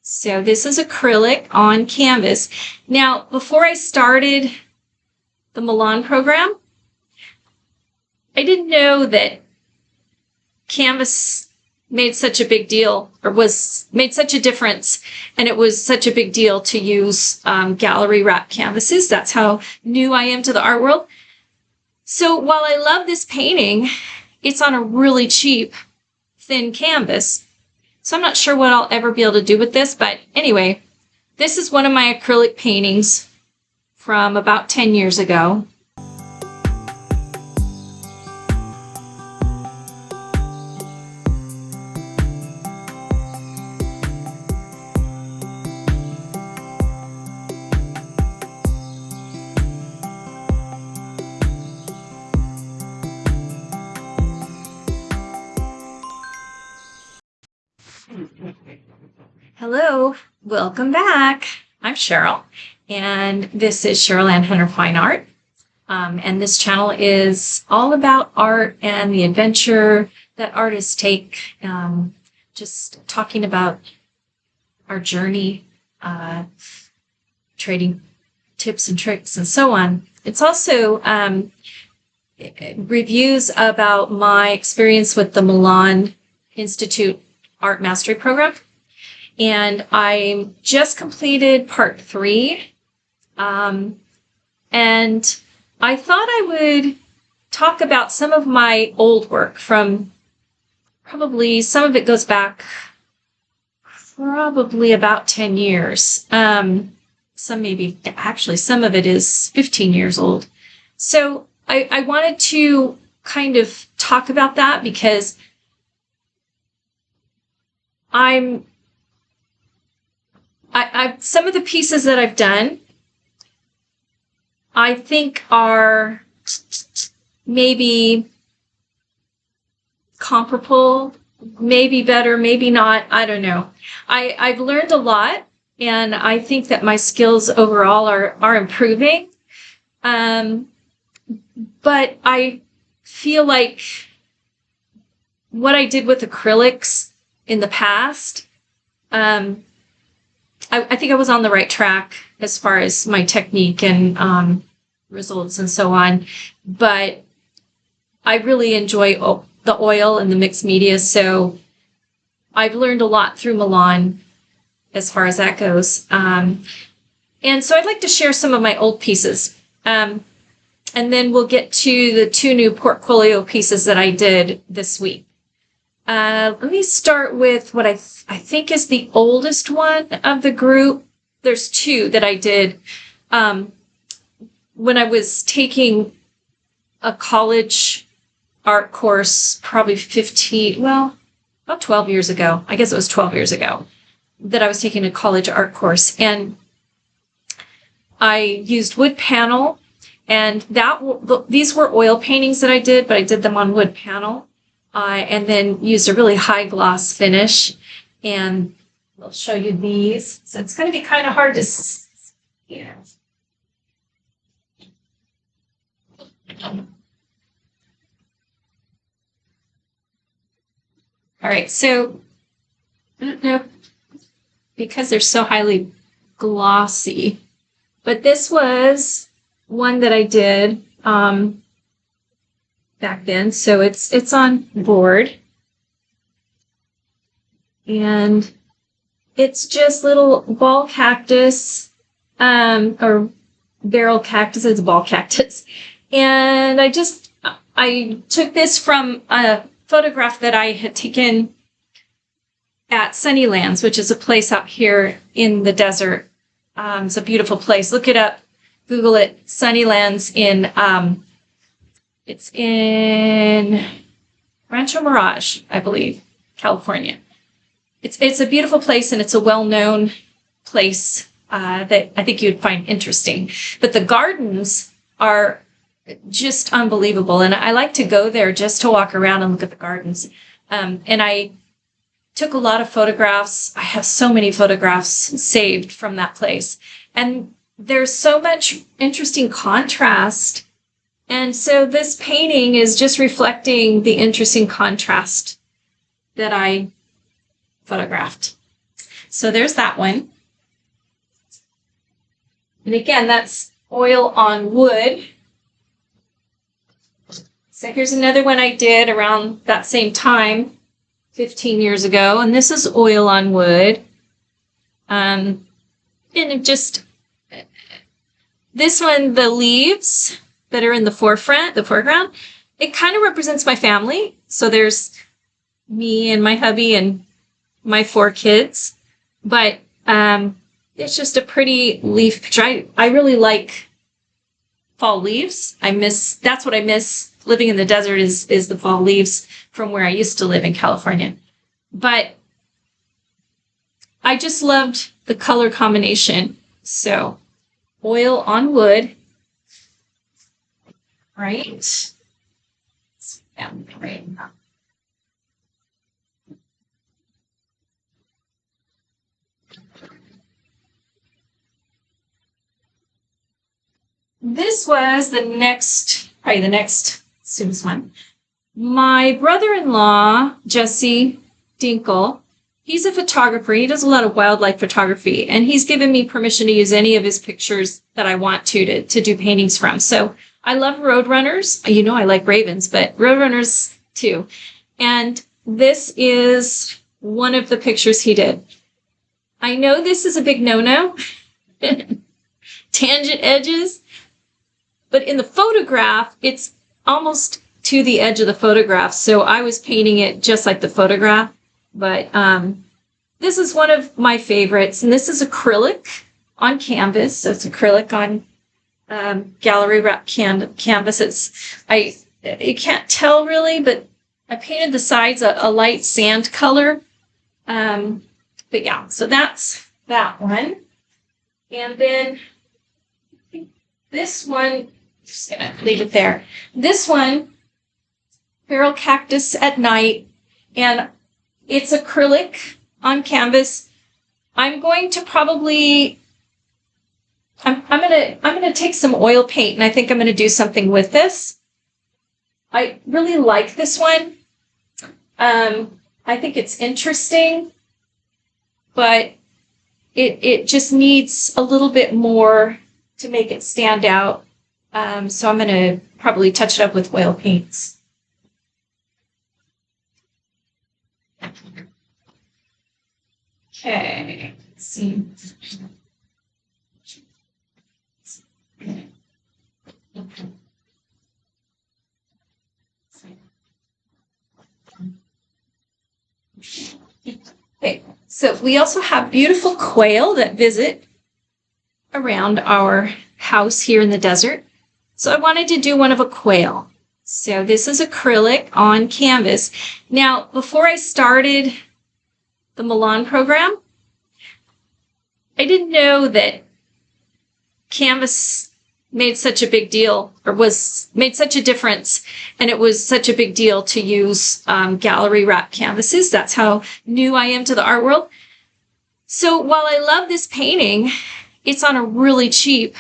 So this is acrylic on canvas. Now, before I started the Milan program, I didn't know that canvas made such a big deal, or made such a difference, and it was such a big deal to use gallery wrap canvases. That's how new I am to the art world. So while I love this painting, it's on a really cheap, thin canvas. So I'm not sure what I'll ever be able to do with this, but anyway, this is one of my acrylic paintings from about 10 years ago. Hello, welcome back. I'm Cheryl, and this is Cheryl Ann Hunter Fine Art. And this channel is all about art and the adventure that artists take, just talking about our journey, trading tips and tricks and so on. It's also reviews about my experience with the Milan Institute Art Mastery program. And I just completed part 3. And I thought I would talk about some of my old work from probably, some of it goes back probably about 10 years. Some maybe, actually, some of it is 15 years old. So I wanted to kind of talk about that because some of the pieces that I've done, I think are maybe comparable, maybe better, maybe not. I don't know. I've learned a lot, and I think that my skills overall are improving. But I feel like what I did with acrylics in the past, I think I was on the right track as far as my technique and results and so on. But I really enjoy the oil and the mixed media, so I've learned a lot through Milan as far as that goes. And so I'd like to share some of my old pieces. And then we'll get to the 2 new portfolio pieces that I did this week. Let me start with what I think is the oldest one of the group. There's 2 that I did when I was taking a college art course, probably about 12 years ago. I guess it was 12 years ago that I was taking a college art course. And I used wood panel, and these were oil paintings that I did, but I did them on wood panel. And then used a really high gloss finish, and I'll show you these. So it's going to be kind of hard to see. All right, so I don't know, because they're so highly glossy, but this was one that I did back then. So it's on board, and it's just little ball cactus, or barrel cactus. It's a ball cactus. And I took this from a photograph that I had taken at Sunnylands, which is a place out here in the desert. It's a beautiful place. Look it up, Google it, Sunnylands it's in Rancho Mirage, I believe, California. It's a beautiful place, and it's a well-known place that I think you'd find interesting. But the gardens are just unbelievable, and I like to go there just to walk around and look at the gardens. And I took a lot of photographs. I have so many photographs saved from that place. And there's so much interesting contrast. And so this painting is just reflecting the interesting contrast that I photographed. So there's that one. And again, that's oil on wood. So here's another one I did around that same time, 15 years ago. And this is oil on wood. And it just, this one, the leaves that are in the foreground, it kind of represents my family. So there's me and my hubby and my 4 kids. But it's just a pretty leaf picture. I really like fall leaves. That's what I miss living in the desert is the fall leaves from where I used to live in California. But I just loved the color combination. So oil on wood, right? Yeah, right. This was probably the next soonest one. My brother-in-law, Jesse Dinkle, he's a photographer. He does a lot of wildlife photography, and he's given me permission to use any of his pictures that I want to do paintings from. So I love roadrunners. You know I like ravens, but roadrunners too. And this is one of the pictures he did. I know this is a big no-no. Tangent edges. But in the photograph, it's almost to the edge of the photograph. So I was painting it just like the photograph. But this is one of my favorites. And this is acrylic on canvas. So it's acrylic on gallery wrap canvas. You can't tell really, but I painted the sides a light sand color. But yeah, so that's that one. And then this one, just gonna leave it there. This one, feral cactus at night, and it's acrylic on canvas. I'm going to probably, I'm gonna take some oil paint, and I think I'm gonna do something with this. I really like this one. I think it's interesting, but it just needs a little bit more to make it stand out. So I'm going to probably touch it up with oil paints. Okay, let's see. Okay, so we also have beautiful quail that visit around our house here in the desert. So I wanted to do one of a quail. So this is acrylic on canvas. Now, before I started the Milan program, I didn't know that canvas made such a big deal, or made such a difference, and it was such a big deal to use gallery wrap canvases. That's how new I am to the art world. So while I love this painting, it's on a really cheap,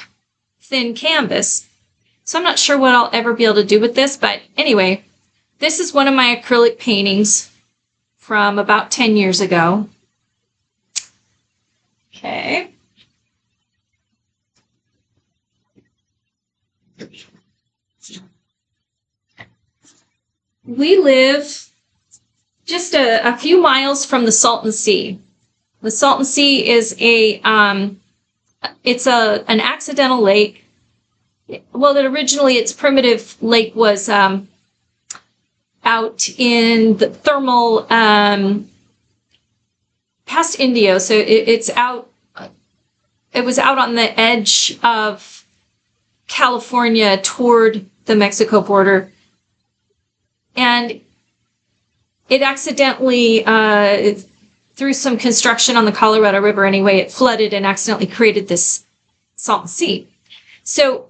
thin canvas. So I'm not sure what I'll ever be able to do with this, but anyway, this is one of my acrylic paintings from about 10 years ago. Okay. We live just a few miles from the Salton Sea. The Salton Sea is an accidental lake. Well, that originally its primitive lake was out in the thermal past Indio. So it's out. It was out on the edge of California toward the Mexico border, and it accidentally through some construction on the Colorado River. Anyway, it flooded and accidentally created this Salton Sea. So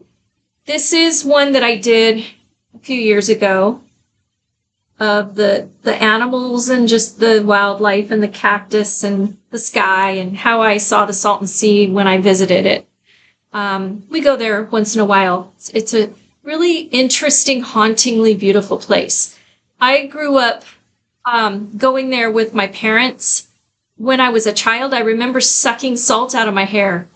this is one that I did a few years ago of the animals and just the wildlife and the cactus and the sky and how I saw the Salton Sea when I visited it. We go there once in a while. It's a really interesting, hauntingly beautiful place. I grew up going there with my parents when I was a child, I remember sucking salt out of my hair.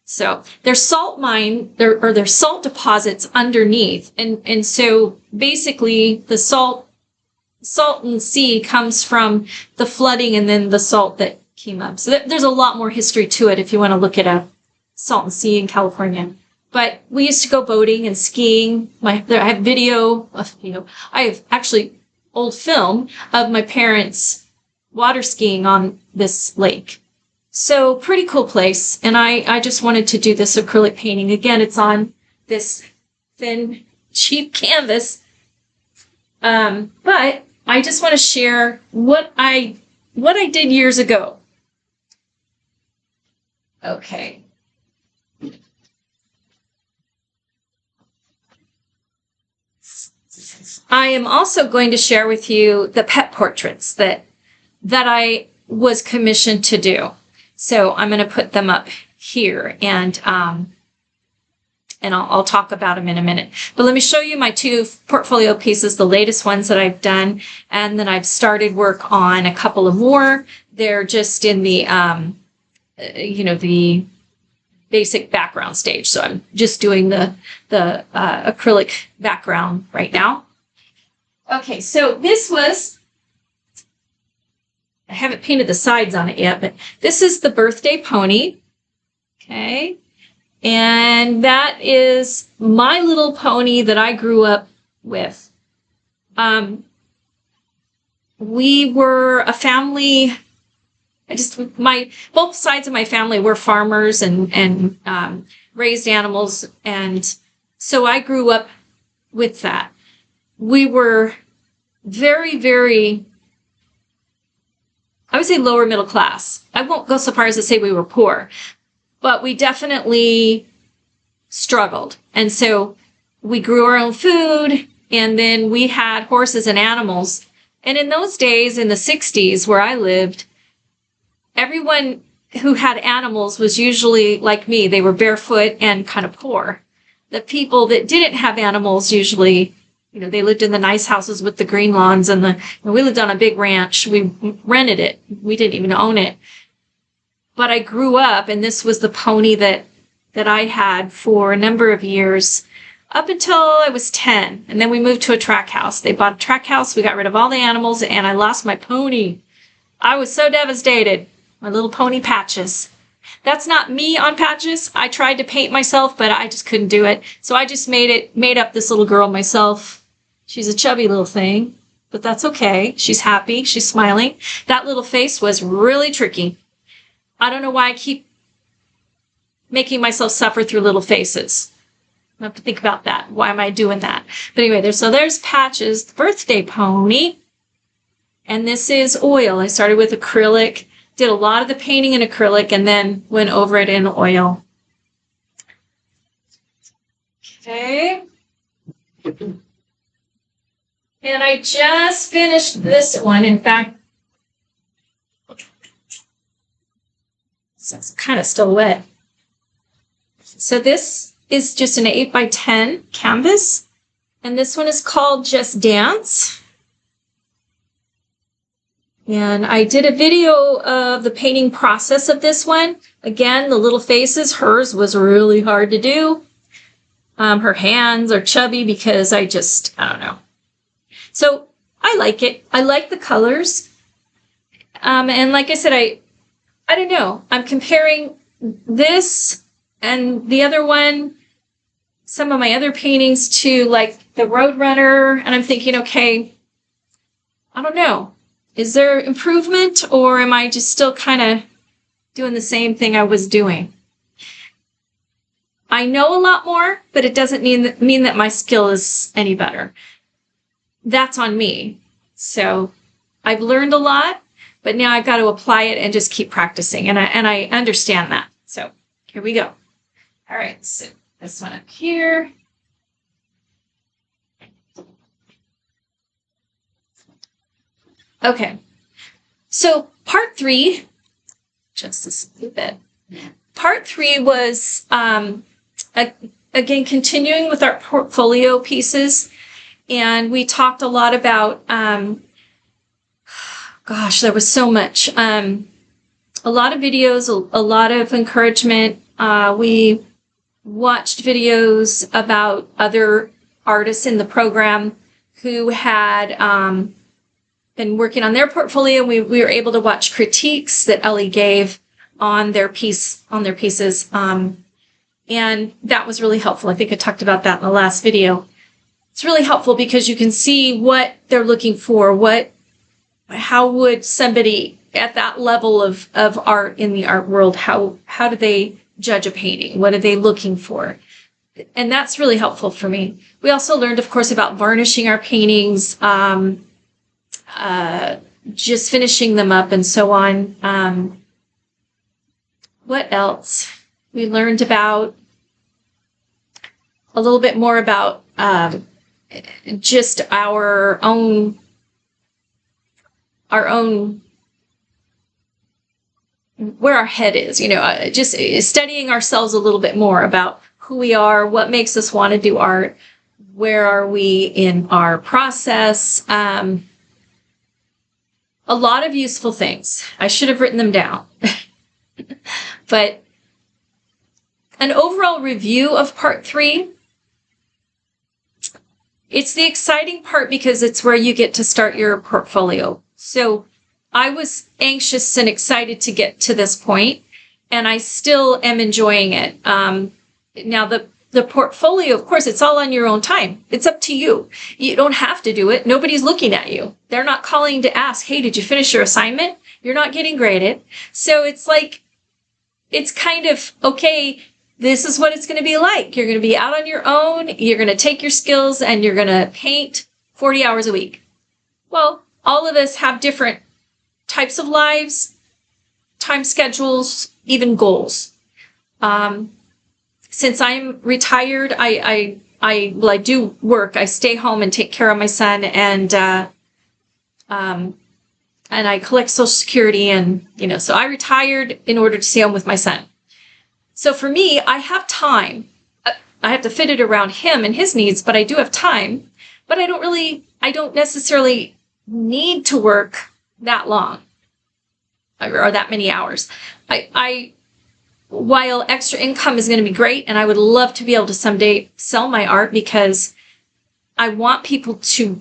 So there's salt mine, there's salt deposits underneath. And so basically the salt and sea comes from the flooding and then the salt that came up. So there's a lot more history to it if you want to look at a salt and sea in California. But we used to go boating and skiing. I have video of, I have actually old film of my parents water skiing on this lake. So pretty cool place. And I just wanted to do this acrylic painting. Again, it's on this thin, cheap canvas. But I just want to share what I did years ago. Okay. I am also going to share with you the pet portraits that I was commissioned to do. So I'm going to put them up here, and I'll talk about them in a minute. But let me show you my two portfolio pieces, the latest ones that I've done, and then I've started work on a couple of more. They're just in the the basic background stage. So I'm just doing the acrylic background right now. Okay, so this was, I haven't painted the sides on it yet, but this is the birthday pony. Okay, and that is My Little Pony that I grew up with. We were a family. Both sides of my family were farmers and raised animals, and so I grew up with that. We were very, very, I would say lower middle class. I won't go so far as to say we were poor, but we definitely struggled. And so we grew our own food, and then we had horses and animals. And in those days, in the 60s where I lived, everyone who had animals was usually like me. They were barefoot and kind of poor. The people that didn't have animals usually, they lived in the nice houses with the green lawns, and we lived on a big ranch. We rented it. We didn't even own it. But I grew up, and this was the pony that I had for a number of years, up until I was 10. And then we moved to a track house. They bought a track house. We got rid of all the animals, and I lost my pony. I was so devastated. My little pony Patches. That's not me on Patches. I tried to paint myself, but I just couldn't do it. So I just made up this little girl myself. She's a chubby little thing, but that's okay. She's happy. She's smiling. That little face was really tricky. I don't know why I keep making myself suffer through little faces. I have to think about that. Why am I doing that? But anyway, there's Patches, the birthday pony. And this is oil. I started with acrylic, did a lot of the painting in acrylic, and then went over it in oil. Okay. And I just finished this one. In fact, it's kind of still wet. So this is just an 8x10 canvas. And this one is called Just Dance. And I did a video of the painting process of this one. Again, the little faces, hers was really hard to do. Her hands are chubby because I don't know. So I like it. I like the colors. And like I said, I don't know. I'm comparing this and the other one, some of my other paintings, to like the Roadrunner. And I'm thinking, okay, I don't know. Is there improvement, or am I just still kind of doing the same thing I was doing? I know a lot more, but it doesn't mean that my skill is any better. That's on me. So I've learned a lot, but now I've got to apply it and just keep practicing. And I understand that. So here we go. All right, so this one up here. Okay, so part 3, just a little bit. Part 3 was, again, continuing with our portfolio pieces. And we talked a lot about, gosh, there was so much. a lot of videos, a lot of encouragement. We watched videos about other artists in the program who had been working on their portfolio. We were able to watch critiques that Ellie gave on their pieces. And that was really helpful. I think I talked about that in the last video. It's really helpful because you can see what they're looking for. How would somebody at that level of art in the art world, how do they judge a painting? What are they looking for? And that's really helpful for me. We also learned, of course, about varnishing our paintings, just finishing them up and so on. What else? We learned about a little bit more about just our own where our head is, just studying ourselves a little bit more about who we are, what makes us want to do art, where are we in our process. A lot of useful things. I should have written them down. But an overall review of part 3, it's the exciting part because it's where you get to start your portfolio. So I was anxious and excited to get to this point, and I still am enjoying it. Now, the portfolio, of course, it's all on your own time. It's up to you. You don't have to do it. Nobody's looking at you. They're not calling to ask, hey, did you finish your assignment? You're not getting graded. So it's like, it's kind of, okay, this is what it's going to be like. You're going to be out on your own. You're going to take your skills and you're going to paint 40 hours a week. Well, all of us have different types of lives, time schedules, even goals. Since I'm retired, I do work. I stay home and take care of my son, and I collect Social Security, and so I retired in order to stay home with my son. So for me, I have time. I have to fit it around him and his needs, but I do have time. But I don't necessarily need to work that long or that many hours. While extra income is going to be great, and I would love to be able to someday sell my art because I want people to,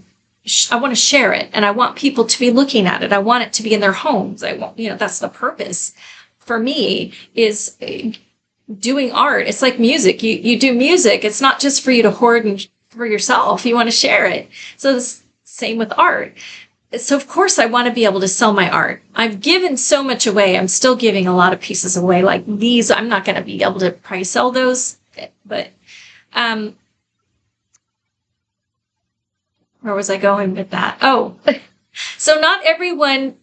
I want to share it, and I want people to be looking at it. I want it to be in their homes. I want, that's the purpose for me, is doing art. It's like music. You do music. It's not just for you to hoard and for yourself. You want to share it. So the same with art. So of course I want to be able to sell my art. I've given so much away. I'm still giving a lot of pieces away. Like these, I'm not going to be able to price sell those, but where was I going with that? Oh, so not everyone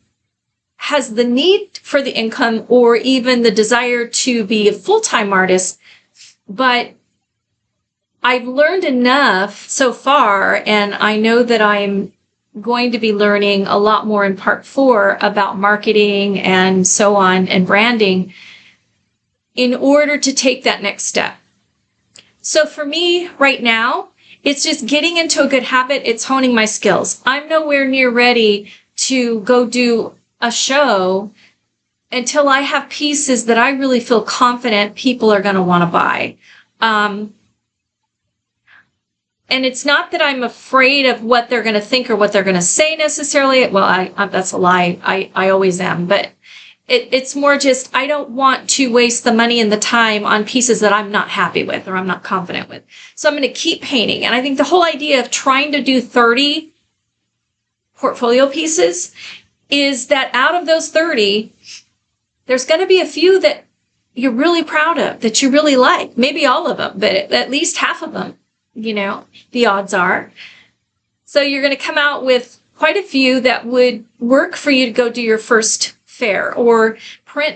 has the need for the income or even the desire to be a full-time artist, but I've learned enough so far, and I know that I'm going to be learning a lot more in part 4 about marketing and so on and branding in order to take that next step. So for me right now, it's just getting into a good habit. It's honing my skills. I'm nowhere near ready to go do a show until I have pieces that I really feel confident people are going to want to buy. And it's not that I'm afraid of what they're going to think or what they're going to say necessarily. Well, that's a lie. I always am. But it's more just, I don't want to waste the money and the time on pieces that I'm not happy with or I'm not confident with. So I'm going to keep painting. And I think the whole idea of trying to do 30 portfolio pieces is that out of those 30, there's going to be a few that you're really proud of, that you really like. Maybe all of them, but at least half of them. The odds are. So you're going to come out with quite a few that would work for you to go do your first fair or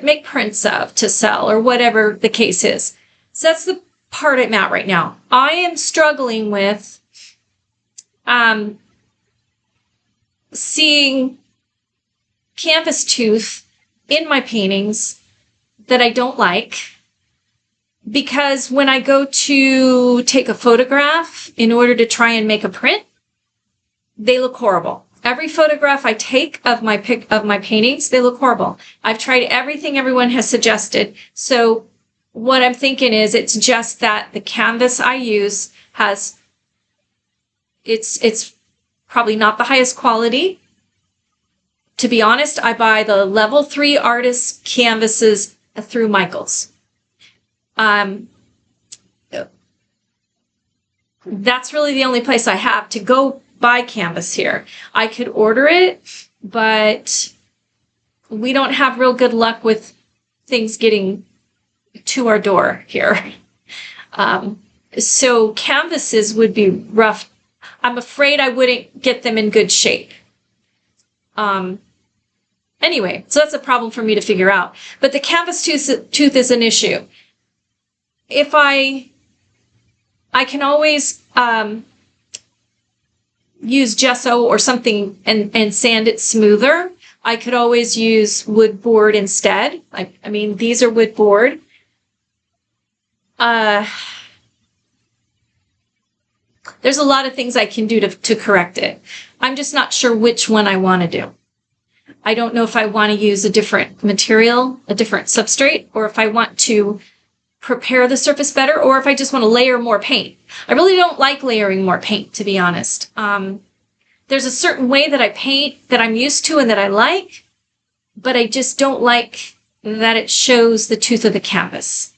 make prints of to sell or whatever the case is. So that's the part I'm at right now. I am struggling with seeing canvas tooth in my paintings that I don't like. Because when I go to take a photograph in order to try and make a print, they look horrible. every photograph I take of my paintings, they look horrible. I've tried everything everyone has suggested. So what I'm thinking is it's just that the canvas I use has, it's probably not the highest quality. To be honest, I buy the level 3 artist canvases through Michaels. That's really the only place I have to go buy canvas here. I could order it, but we don't have real good luck with things getting to our door here. So canvases would be rough. I'm afraid I wouldn't get them in good shape. Anyway, so that's a problem for me to figure out. But the canvas tooth is an issue. If I can always use gesso or something and sand it smoother. I could always use wood board instead. I mean, these are wood board. There's a lot of things I can do to correct it. I'm just not sure which one I want to do. I don't know if I want to use a different material, a different substrate, or if I want to prepare the surface better, or if I just want to layer more paint. I really don't like layering more paint, to be honest. There's a certain way that I paint that I'm used to and that I like, but I just don't like that it shows the tooth of the canvas.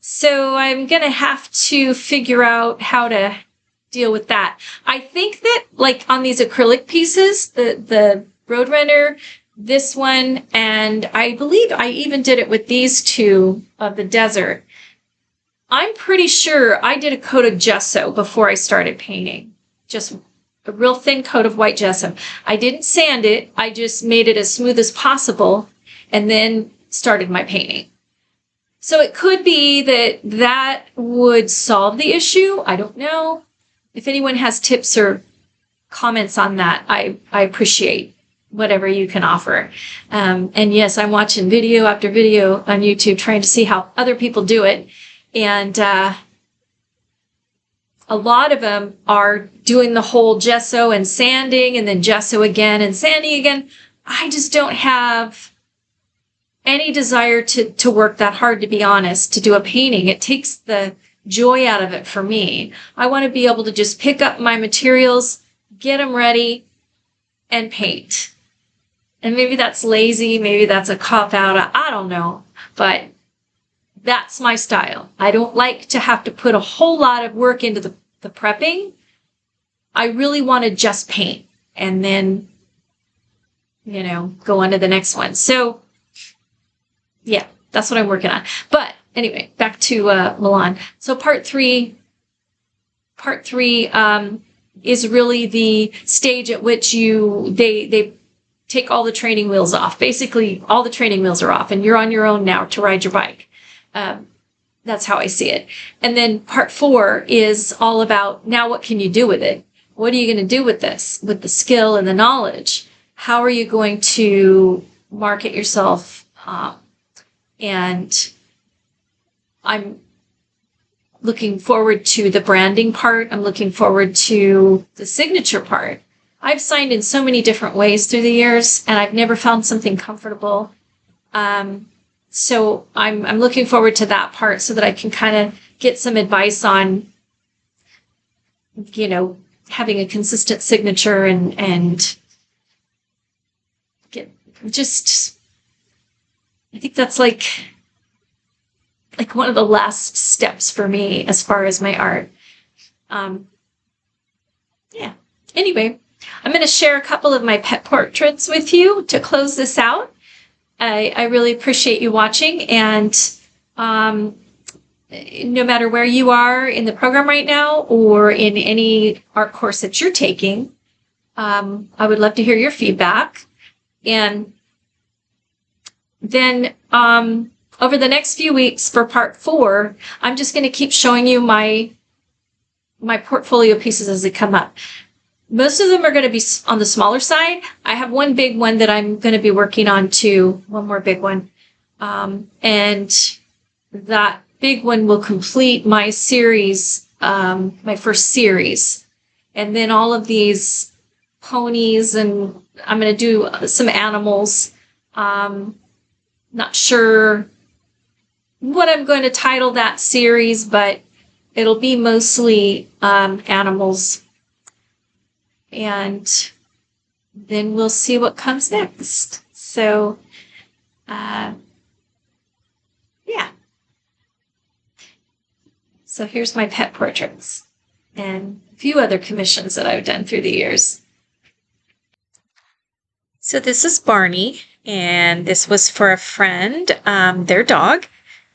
So I'm going to have to figure out how to deal with that. I think that, like, on these acrylic pieces, the Roadrunner, this one, and I believe I even did it with these two of the desert. I'm pretty sure I did a coat of gesso before I started painting. Just a real thin coat of white gesso. I didn't sand it. I just made it as smooth as possible and then started my painting. So it could be that that would solve the issue. I don't know. If anyone has tips or comments on that, I appreciate whatever you can offer. And yes, I'm watching video after video on YouTube trying to see how other people do it. And a lot of them are doing the whole gesso and sanding and then gesso again and sanding again. I just don't have any desire to work that hard, to be honest, to do a painting. It takes the joy out of it for me. I want to be able to just pick up my materials, get them ready, and paint. And maybe that's lazy, maybe that's a cop-out, I don't know. But that's my style. I don't like to have to put a whole lot of work into the prepping. I really want to just paint and then, go on to the next one. So, yeah, that's what I'm working on. But anyway, back to Milan. So part three is really the stage at which they take all the training wheels off. Basically, all the training wheels are off, and you're on your own now to ride your bike. That's how I see it. And then part 4 is all about, now what can you do with it? What are you going to do with this, with the skill and the knowledge? How are you going to market yourself? And I'm looking forward to the branding part. I'm looking forward to the signature part. I've signed in so many different ways through the years, and I've never found something comfortable. So I'm looking forward to that part so that I can kind of get some advice on, having a consistent signature and get just, I think that's like one of the last steps for me as far as my art. Yeah. Anyway, I'm going to share a couple of my pet portraits with you to close this out. I really appreciate you watching, and no matter where you are in the program right now or in any art course that you're taking, I would love to hear your feedback. And then over the next few weeks for part 4, I'm just going to keep showing you my portfolio pieces as they come up. Most of them are going to be on the smaller side. I have one big one that I'm going to be working on too, one more big one. And that big one will complete my series, my first series. And then all of these ponies, and I'm going to do some animals. Not sure what I'm going to title that series, but it'll be mostly animals. And then we'll see what comes next. So, yeah. So here's my pet portraits and a few other commissions that I've done through the years. So this is Barney, and this was for a friend, their dog.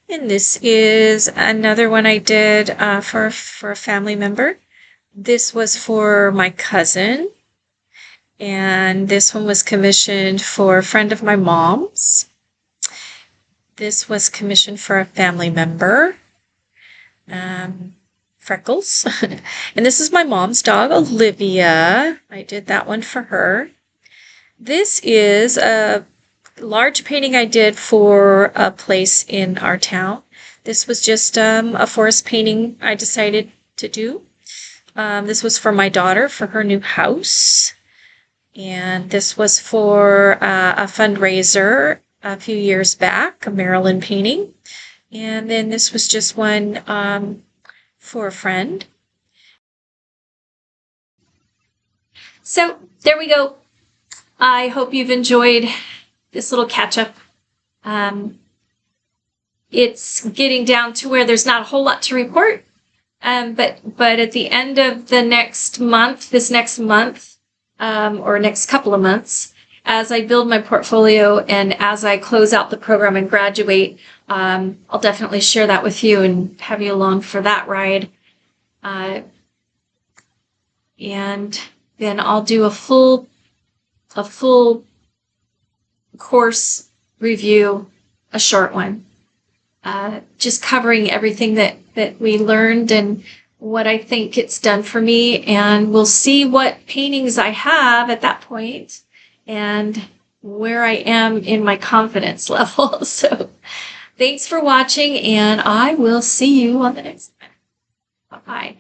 And this is another one I did for a family member. This was for my cousin. And this one was commissioned for a friend of my mom's. This was commissioned for a family member, Freckles. And this is my mom's dog, Olivia. I did that one for her. This is a large painting I did for a place in our town. This was just a forest painting I decided to do. This was for my daughter for her new house. And this was for a fundraiser a few years back, a Maryland painting. And then this was just one for a friend. So there we go. I hope you've enjoyed this little catch-up. It's getting down to where there's not a whole lot to report. But at the end of the next month, or next couple of months, as I build my portfolio and as I close out the program and graduate, I'll definitely share that with you and have you along for that ride. And then I'll do a full course review, a short one, just covering everything that we learned and what I think it's done for me, and we'll see what paintings I have at that point and where I am in my confidence level. So thanks for watching, and I will see you on the next one. Bye-bye.